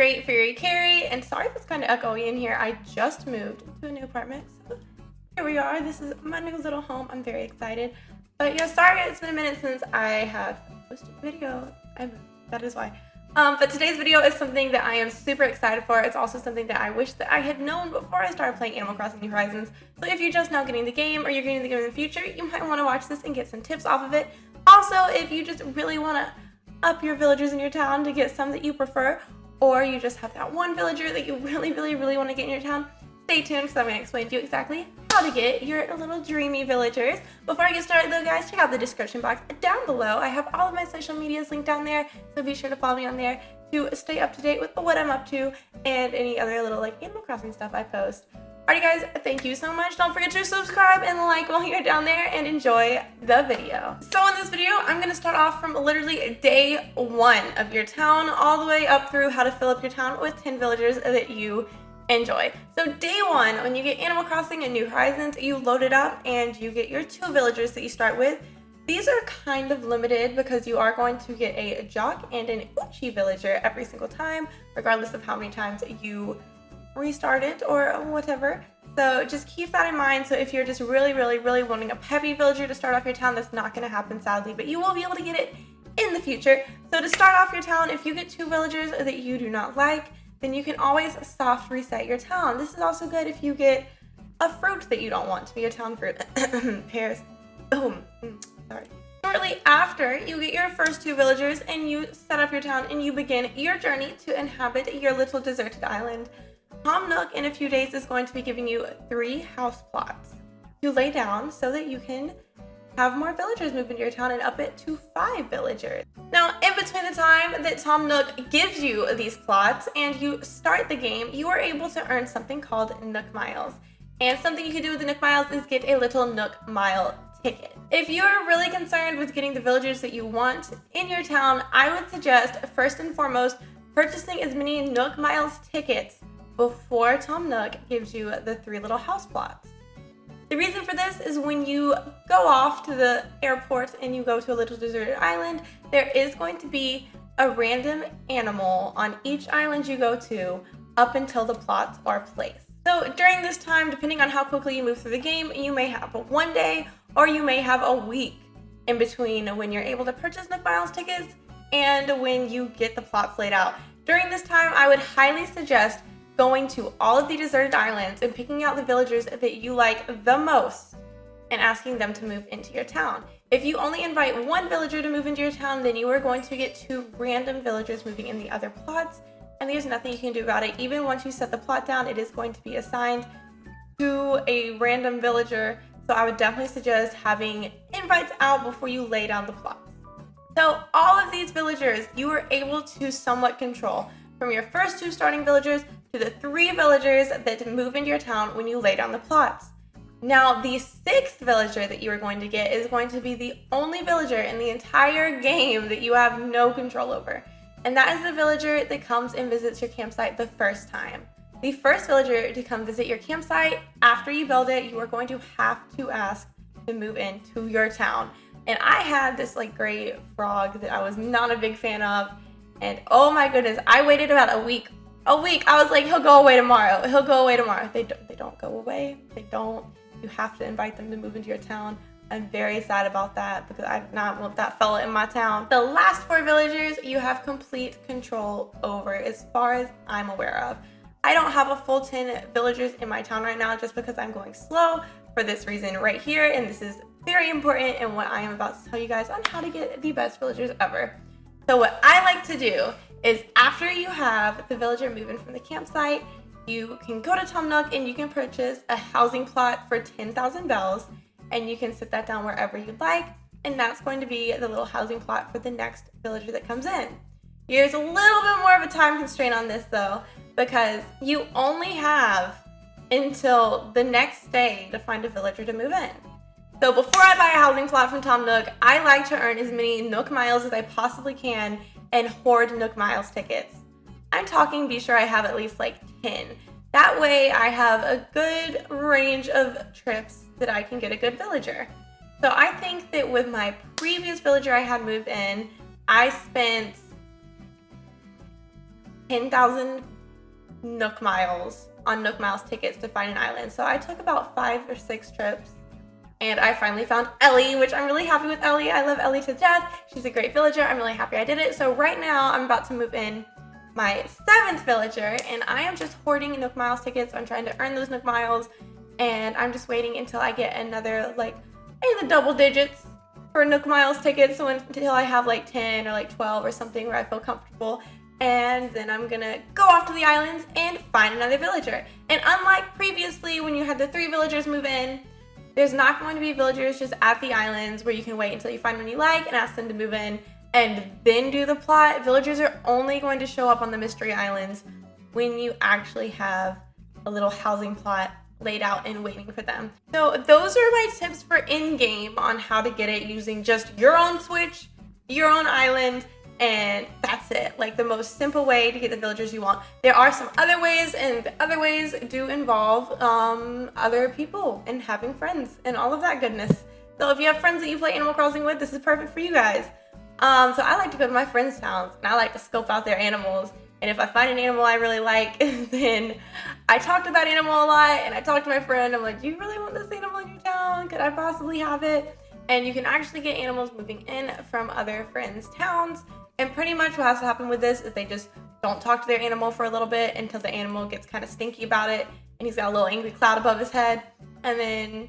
Great Fairy Carrie, and sorry if it's kind of echoey in here. I just moved to a new apartment, so here we are. This is my new little home. I'm very excited. But yeah, sorry it's been a minute since I have posted a video. That is why. But today's video is something that I am super excited for. It's also something that I wish that I had known before I started playing Animal Crossing New Horizons. So if you're just now getting the game or you're getting the game in the future, you might want to watch this and get some tips off of it. Also, if you just really want to up your villagers in your town to get some that you prefer, or you just have that one villager that you really want to get in your town, stay tuned because I'm going to explain to you exactly how to get your little dreamy villagers. Before I get started though, guys, check out the description box down below. I have all of my social medias linked down there, so be sure to follow me on there to stay up to date with what I'm up to and any other little like Animal Crossing stuff I post. Alrighty guys, thank you so much. Don't forget to subscribe and like while you're down there, and enjoy the video. So in this video, I'm going to start off from literally day 1 of your town all the way up through how to fill up your town with 10 villagers that you enjoy. So day 1, when you get Animal Crossing and New Horizons, you load it up and you get your 2 villagers that you start with. These are kind of limited because you are going to get a Jock and an Uchi villager every single time, regardless of how many times you restart it or whatever. So just keep that in mind. So if you're just really wanting a peppy villager to start off your town, that's not going to happen sadly, but you will be able to get it in the future. So to start off your town, if you get 2 villagers that you do not like, then you can always soft reset your town. This is also good if you get a fruit that you don't want to be your town fruit. Pears. Sorry. Shortly after, you get your first 2 villagers and you set up your town and you begin your journey to inhabit your little deserted island. Tom Nook in a few days is going to be giving you 3 house plots to lay down so that you can have more villagers move into your town and up it to 5 villagers. Now, in between the time that Tom Nook gives you these plots and you start the game, you are able to earn something called Nook Miles. And something you can do with the Nook Miles is get a little Nook Mile ticket. If you're really concerned with getting the villagers that you want in your town, I would suggest first and foremost purchasing as many Nook Miles tickets before Tom Nook gives you the 3 little house plots. The reason for this is when you go off to the airport and you go to a little deserted island, there is going to be a random animal on each island you go to up until the plots are placed. So during this time, depending on how quickly you move through the game, you may have 1 day or you may have a week in between when you're able to purchase Nook Miles tickets and when you get the plots laid out. During this time, I would highly suggest going to all of the deserted islands and picking out the villagers that you like the most and asking them to move into your town. If you only invite 1 villager to move into your town, then you are going to get 2 random villagers moving in the other plots, and there's nothing you can do about it. Even once you set the plot down, it is going to be assigned to a random villager, so I would definitely suggest having invites out before you lay down the plots. So all of these villagers you are able to somewhat control, from your first 2 starting villagers to the 3 villagers that move into your town when you lay down the plots. Now, the 6th villager that you are going to get is going to be the only villager in the entire game that you have no control over. And that is the villager that comes and visits your campsite the first time. The first villager to come visit your campsite after you build it, you are going to have to ask to move into your town. And I had this like gray frog that I was not a big fan of. And oh my goodness, I waited about a week. I was like, he'll go away tomorrow. They don't go away. They don't. You have to invite them to move into your town. I'm very sad about that because I did not want that fella in my town. The last 4 villagers you have complete control over as far as I'm aware of. I don't have a full 10 villagers in my town right now just because I'm going slow for this reason right here. And this is very important in what I am about to tell you guys on how to get the best villagers ever. So what I like to do is after you have the villager moving from the campsite, you can go to Tom Nook and you can purchase a housing plot for 10,000 bells, and you can sit that down wherever you'd like, and that's going to be the little housing plot for the next villager that comes in. There's a little bit more of a time constraint on this though, because you only have until the next day to find a villager to move in. So before I buy a housing plot from Tom Nook, I like to earn as many Nook Miles as I possibly can and hoard Nook Miles tickets. I'm talking be sure I have at least like 10. That way I have a good range of trips that I can get a good villager. So I think that with my previous villager I had move in, I spent 10,000 Nook Miles on Nook Miles tickets to find an island. So I took about 5 or 6 trips, and I finally found Ellie, which I'm really happy with Ellie. I love Ellie to death. She's a great villager. I'm really happy I did it. So right now I'm about to move in my 7th villager, and I am just hoarding Nook Miles tickets. I'm trying to earn those Nook Miles, and I'm just waiting until I get another, like, in the double digits for Nook Miles tickets, so until I have like 10 or like 12 or something where I feel comfortable. And then I'm gonna go off to the islands and find another villager. And unlike previously when you had the 3 villagers move in, there's not going to be villagers just at the islands where you can wait until you find one you like and ask them to move in and then do the plot. Villagers are only going to show up on the mystery islands when you actually have a little housing plot laid out and waiting for them. So those are my tips for in-game on how to get it using just your own Switch, your own island, and that's it. Like the most simple way to get the villagers you want. There are some other ways, and the other ways do involve other people and having friends and all of that goodness. So if you have friends that you play Animal Crossing with, this is perfect for you guys. So I like to go to my friends' towns, and I like to scope out their animals. And if I find an animal I really like, then I talk to that animal a lot, and I talk to my friend. I'm like, do you really want this animal in your town? Could I possibly have it? And you can actually get animals moving in from other friends' towns. And pretty much what has to happen with this is they just don't talk to their animal for a little bit until the animal gets kind of stinky about it, and he's got a little angry cloud above his head. And then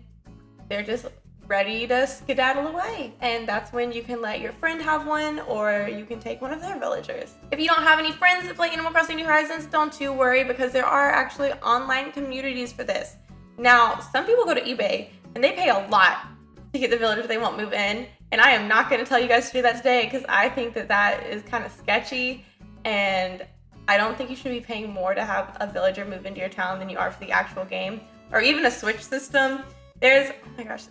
they're just ready to skedaddle away, and that's when you can let your friend have one, or you can take one of their villagers. If you don't have any friends that play Animal Crossing New Horizons, don't you worry, because there are actually online communities for this. Now, some people go to eBay and they pay a lot to get the villagers they want move in, and I am not going to tell you guys to do that today because I think that that is kind of sketchy, and I don't think you should be paying more to have a villager move into your town than you are for the actual game, or even a Switch system. There's, oh my gosh,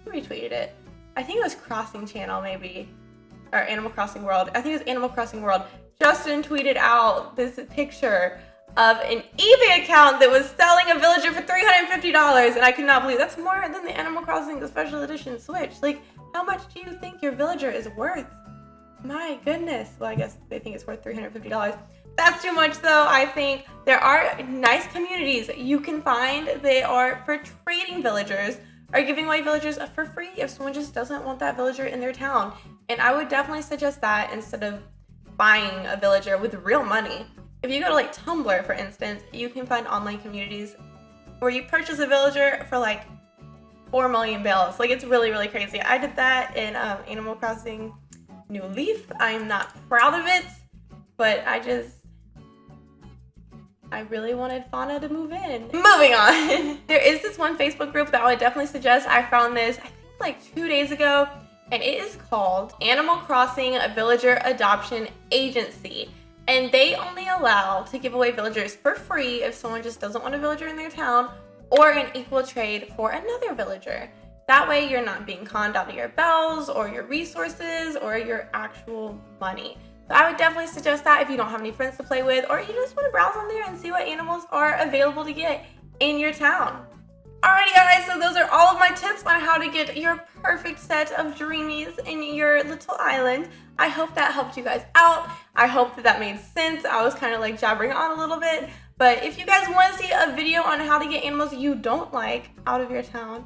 who retweeted it? I think it was Crossing Channel, maybe, or Animal Crossing World. I think it was Animal Crossing World. Justin tweeted out this picture of an eBay account that was selling a villager for $350, and I could not believe that's more than the Animal Crossing Special Edition Switch. Like, how much do you think your villager is worth? My goodness. Well, I guess they think it's worth $350. That's too much, though. I think there are nice communities you can find. They are for trading villagers, or giving away villagers for free if someone just doesn't want that villager in their town. And I would definitely suggest that instead of buying a villager with real money. If you go to like Tumblr, for instance, you can find online communities where you purchase a villager for like 4 million bells. Like, it's really, really crazy. I did that in Animal Crossing New Leaf. I'm not proud of it, but I really wanted Fauna to move in. Moving on. There is this one Facebook group that I would definitely suggest. I found this, I think, like 2 days ago, and it is called Animal Crossing Villager Adoption Agency. And they only allow to give away villagers for free if someone just doesn't want a villager in their town, or an equal trade for another villager. That way you're not being conned out of your bells or your resources or your actual money. So I would definitely suggest that if you don't have any friends to play with, or you just want to browse on there and see what animals are available to get in your town. Alrighty guys, so those are all of my tips on how to get your perfect set of dreamies in your little island. I hope that helped you guys out. I hope that made sense. I was kind of like jabbering on a little bit. But if you guys want to see a video on how to get animals you don't like out of your town,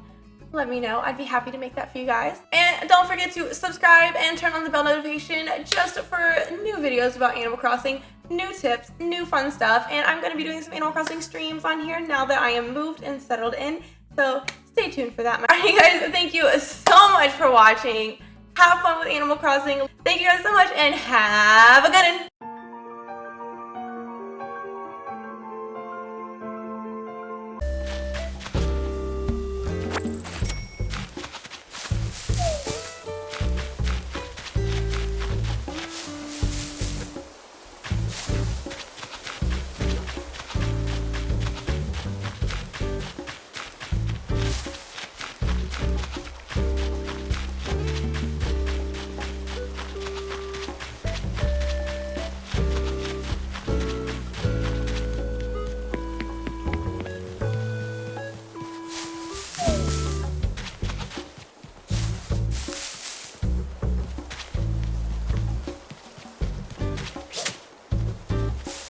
let me know. I'd be happy to make that for you guys. And don't forget to subscribe and turn on the bell notification just for new videos about Animal Crossing, new tips, new fun stuff. And I'm going to be doing some Animal Crossing streams on here now that I am moved and settled in. So stay tuned for that. Alright guys, thank you so much for watching. Have fun with Animal Crossing. Thank you guys so much, and have a good one.